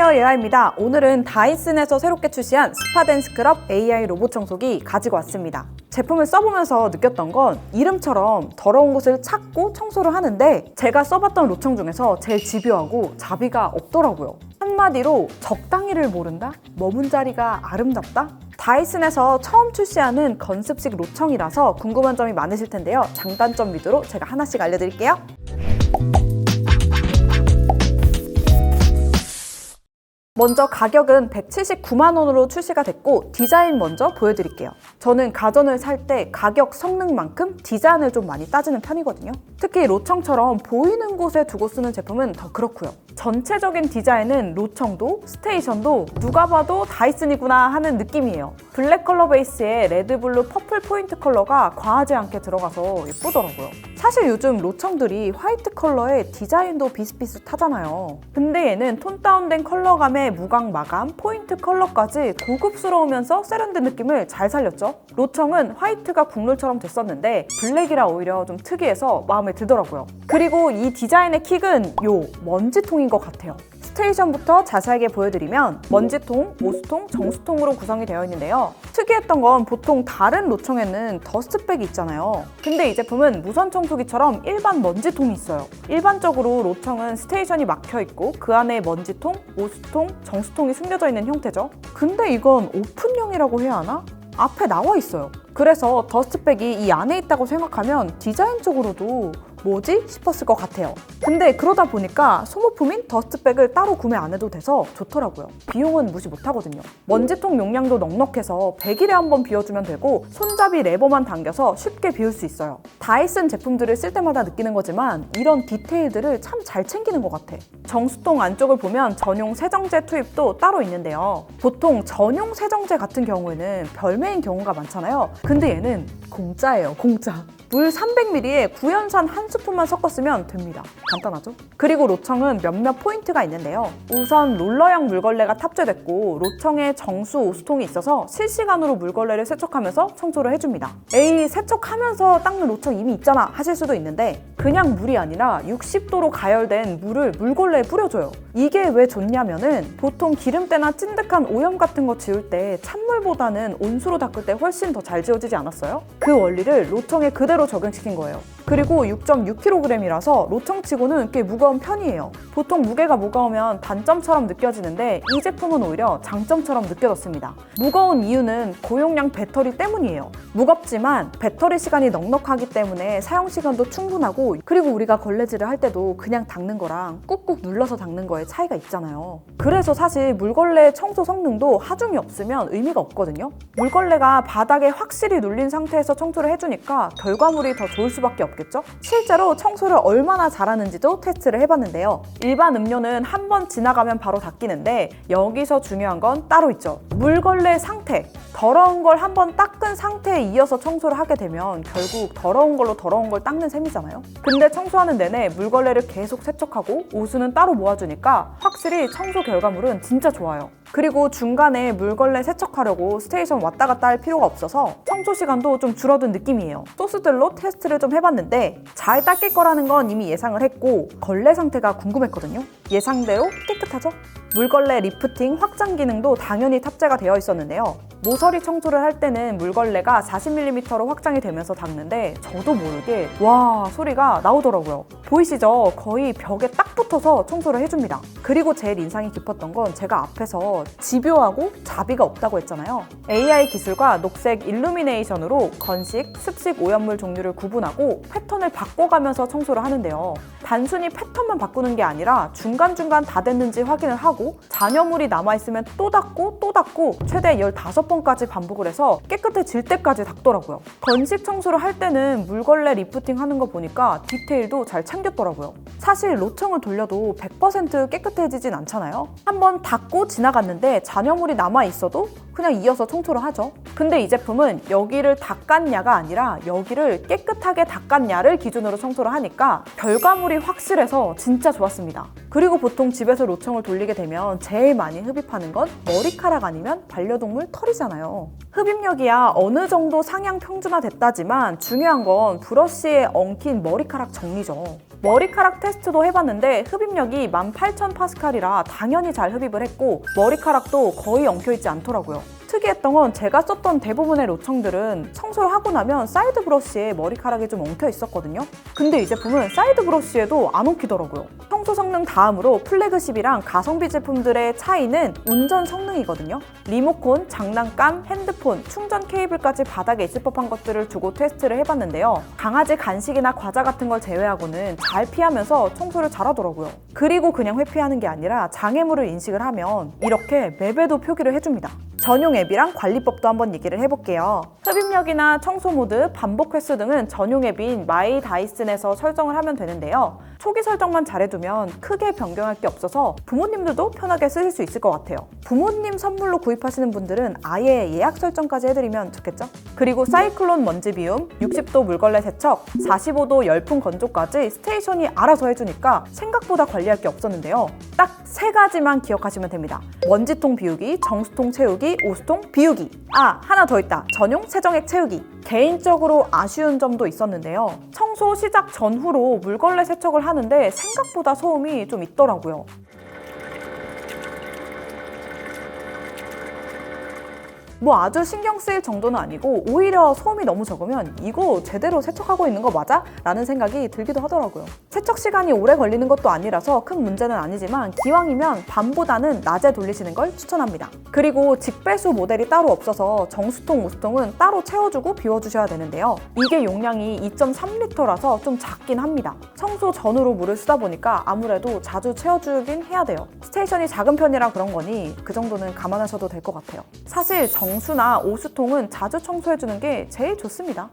안녕하세요, 예아입니다. 오늘은 다이슨에서 새롭게 출시한 스파덴스크럽 AI 로봇 청소기 가지고 왔습니다. 제품을 써보면서 느꼈던 건 이름처럼 더러운 곳을 찾고 청소를 하는데 제가 써봤던 로청 중에서 제일 집요하고 자비가 없더라고요. 한마디로 적당히를 모른다? 머문 자리가 아름답다? 다이슨에서 처음 출시하는 건습식 로청이라서 궁금한 점이 많으실 텐데요. 장단점 위주로 제가 하나씩 알려드릴게요. 먼저 가격은 179만 원으로 출시가 됐고 디자인 먼저 보여드릴게요. 저는 가전을 살 때 가격, 성능만큼 디자인을 좀 많이 따지는 편이거든요. 특히 로청처럼 보이는 곳에 두고 쓰는 제품은 더 그렇고요. 전체적인 디자인은 로청도 스테이션도 누가 봐도 다이슨이구나 하는 느낌이에요. 블랙 컬러 베이스에 레드, 블루, 퍼플 포인트 컬러가 과하지 않게 들어가서 예쁘더라고요. 사실 요즘 로청들이 화이트 컬러에 디자인도 비슷비슷하잖아요. 근데 얘는 톤 다운된 컬러감에 무광 마감, 포인트 컬러까지 고급스러우면서 세련된 느낌을 잘 살렸죠. 로청은 화이트가 국룰처럼 됐었는데 블랙이라 오히려 좀 특이해서 마음에 들더라고요. 그리고 이 디자인의 킥은 요 먼지통인 것 같아요. 스테이션부터 자세하게 보여드리면 먼지통, 오수통, 정수통으로 구성이 되어 있는데요. 특이했던 건 보통 다른 로청에는 더스트백이 있잖아요. 근데 이 제품은 무선 청소기처럼 일반 먼지통이 있어요. 일반적으로 로청은 스테이션이 막혀 있고 그 안에 먼지통, 오수통, 정수통이 숨겨져 있는 형태죠. 근데 이건 오픈형이라고 해야 하나? 앞에 나와 있어요. 그래서 더스트백이 이 안에 있다고 생각하면 디자인적으로도 뭐지? 싶었을 것 같아요. 근데 그러다 보니까 소모품인 더스트백을 따로 구매 안 해도 돼서 좋더라고요. 비용은 무시 못하거든요. 먼지통 용량도 넉넉해서 100일에 한 번 비워주면 되고 손잡이 레버만 당겨서 쉽게 비울 수 있어요. 다이슨 제품들을 쓸 때마다 느끼는 거지만 이런 디테일들을 참 잘 챙기는 것 같아. 정수통 안쪽을 보면 전용 세정제 투입도 따로 있는데요. 보통 전용 세정제 같은 경우에는 별매인 경우가 많잖아요. 근데 얘는 공짜예요, 공짜. 물 300ml에 구연산 한 스푼만 섞었으면 됩니다. 간단하죠? 그리고 로청은 몇몇 포인트가 있는데요. 우선 롤러형 물걸레가 탑재됐고 로청에 정수 오수통이 있어서 실시간으로 물걸레를 세척하면서 청소를 해줍니다. 에이, 세척하면서 닦는 로청 이미 있잖아 하실 수도 있는데 그냥 물이 아니라 60도로 가열된 물을 물걸레에 뿌려줘요. 이게 왜 좋냐면은 보통 기름때나 찐득한 오염 같은 거 지울 때 찬물보다는 온수로 닦을 때 훨씬 더 잘 지워지지 않았어요? 그 원리를 로청에 그대로 적용시킨 거예요. 그리고 6.6kg이라서 로청치고는 꽤 무거운 편이에요. 보통 무게가 무거우면 단점처럼 느껴지는데 이 제품은 오히려 장점처럼 느껴졌습니다. 무거운 이유는 고용량 배터리 때문이에요. 무겁지만 배터리 시간이 넉넉하기 때문에 사용 시간도 충분하고 그리고 우리가 걸레질을 할 때도 그냥 닦는 거랑 꾹꾹 눌러서 닦는 거에 차이가 있잖아요. 그래서 사실 물걸레 청소 성능도 하중이 없으면 의미가 없거든요. 물걸레가 바닥에 확실히 눌린 상태에서 청소를 해주니까 결과물이 더 좋을 수밖에 없겠죠? 실제로 청소를 얼마나 잘하는지도 테스트를 해봤는데요. 일반 음료는 한 번 지나가면 바로 닦이는데 여기서 중요한 건 따로 있죠. 물걸레 상태. 더러운 걸 한 번 닦은 상태에 이어서 청소를 하게 되면 결국 더러운 걸로 더러운 걸 닦는 셈이잖아요. 근데 청소하는 내내 물걸레를 계속 세척하고 오수는 따로 모아주니까 확실히 청소 결과물은 진짜 좋아요. 그리고 중간에 물걸레 세척하려고 스테이션 왔다 갔다 할 필요가 없어서 청소 시간도 좀 줄어든 느낌이에요. 소스들로 테스트를 좀 해봤는데 잘 닦일 거라는 건 이미 예상을 했고 걸레 상태가 궁금했거든요. 예상대로 깨끗하죠? 물걸레 리프팅 확장 기능도 당연히 탑재가 되어 있었는데요. 모서리 청소를 할 때는 물걸레가 40mm로 확장이 되면서 닦는데 저도 모르게 와 소리가 나오더라고요. 보이시죠? 거의 벽에 딱 붙어서 청소를 해줍니다. 그리고 제일 인상이 깊었던 건 제가 앞에서 집요하고 자비가 없다고 했잖아요. AI 기술과 녹색 일루미네이션으로 건식, 습식 오염물 종류를 구분하고 패턴을 바꿔가면서 청소를 하는데요. 단순히 패턴만 바꾸는 게 아니라 중간중간 다 됐는지 확인을 하고 잔여물이 남아있으면 또 닦고 또 닦고 최대 15번까지 반복을 해서 깨끗해질 때까지 닦더라고요. 건식 청소를 할 때는 물걸레 리프팅 하는 거 보니까 디테일도 잘 챙겼더라고요. 사실 로청을 돌려도 100% 깨끗해지진 않잖아요. 한번 닦고 지나갔는데 잔여물이 남아있어도 그냥 이어서 청소를 하죠. 근데 이 제품은 여기를 닦았냐가 아니라 여기를 깨끗하게 닦았냐를 기준으로 청소를 하니까 결과물이 확실해서 진짜 좋았습니다. 그리고 보통 집에서 로청을 돌리게 되면 제일 많이 흡입하는 건 머리카락 아니면 반려동물 털이잖아요. 흡입력이야 어느 정도 상향 평준화 됐다지만 중요한 건 브러쉬에 엉킨 머리카락 정리죠. 머리카락 테스트도 해봤는데 흡입력이 18,000파스칼이라 당연히 잘 흡입을 했고 머리카락도 거의 엉켜있지 않더라고요. 특이했던 건 제가 썼던 대부분의 로청들은 청소를 하고 나면 사이드 브러쉬에 머리카락이 좀 엉켜 있었거든요. 근데 이 제품은 사이드 브러쉬에도 안 엉키더라고요. 청소 성능 다음으로 플래그십이랑 가성비 제품들의 차이는 운전 성능이거든요. 리모컨, 장난감, 핸드폰, 충전 케이블까지 바닥에 있을 법한 것들을 두고 테스트를 해봤는데요. 강아지 간식이나 과자 같은 걸 제외하고는 잘 피하면서 청소를 잘하더라고요. 그리고 그냥 회피하는 게 아니라 장애물을 인식을 하면 이렇게 맵에도 표기를 해줍니다. 전용 앱이랑 관리법도 한번 얘기를 해볼게요. 흡입력이나 청소 모드, 반복 횟수 등은 전용 앱인 마이 다이슨에서 설정을 하면 되는데요. 초기 설정만 잘해두면 크게 변경할 게 없어서 부모님들도 편하게 쓰실 수 있을 것 같아요. 부모님 선물로 구입하시는 분들은 아예 예약 설정까지 해드리면 좋겠죠? 그리고 사이클론 먼지 비움, 60도 물걸레 세척, 45도 열풍 건조까지 스테이션이 알아서 해주니까 생각보다 관리할 게 없었는데요. 딱 3가지만 기억하시면 됩니다. 먼지통 비우기, 정수통 채우기, 오수통 비우기. 하나 더 있다. 전용 세정액 채우기. 개인적으로 아쉬운 점도 있었는데요. 청소 시작 전후로 물걸레 세척을 하는데 생각보다 소음이 좀 있더라고요. 뭐 아주 신경 쓰일 정도는 아니고 오히려 소음이 너무 적으면 이거 제대로 세척하고 있는 거 맞아? 라는 생각이 들기도 하더라고요. 세척 시간이 오래 걸리는 것도 아니라서 큰 문제는 아니지만 기왕이면 밤보다는 낮에 돌리시는 걸 추천합니다. 그리고 직배수 모델이 따로 없어서 정수통, 오수통은 따로 채워주고 비워주셔야 되는데요. 이게 용량이 2.3리터라서 좀 작긴 합니다. 청소 전후로 물을 쓰다 보니까 아무래도 자주 채워주긴 해야 돼요. 스테이션이 작은 편이라 그런 거니 그 정도는 감안하셔도 될 것 같아요. 사실 정수나 오수통은 자주 청소해주는 게 제일 좋습니다.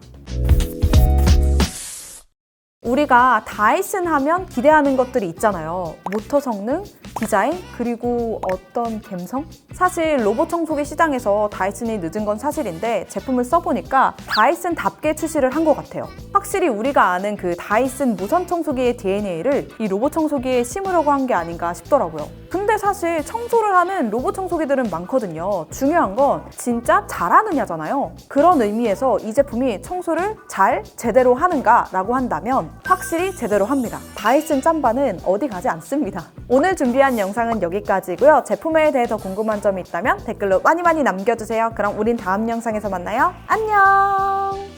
우리가 다이슨 하면 기대하는 것들이 있잖아요. 모터 성능, 디자인, 그리고 어떤 감성? 사실 로봇 청소기 시장에서 다이슨이 늦은 건 사실인데 제품을 써보니까 다이슨답게 출시를 한 것 같아요. 확실히 우리가 아는 그 다이슨 무선 청소기의 DNA를 이 로봇 청소기에 심으려고 한 게 아닌가 싶더라고요. 근데 사실 청소를 하는 로봇 청소기들은 많거든요. 중요한 건 진짜 잘하느냐잖아요. 그런 의미에서 이 제품이 청소를 제대로 하는가 라고 한다면 확실히 제대로 합니다. 다이슨 짬바는 어디 가지 않습니다. 오늘 준비한 영상은 여기까지고요. 제품에 대해 더 궁금한 점이 있다면 댓글로 많이 남겨주세요. 그럼 우린 다음 영상에서 만나요. 안녕!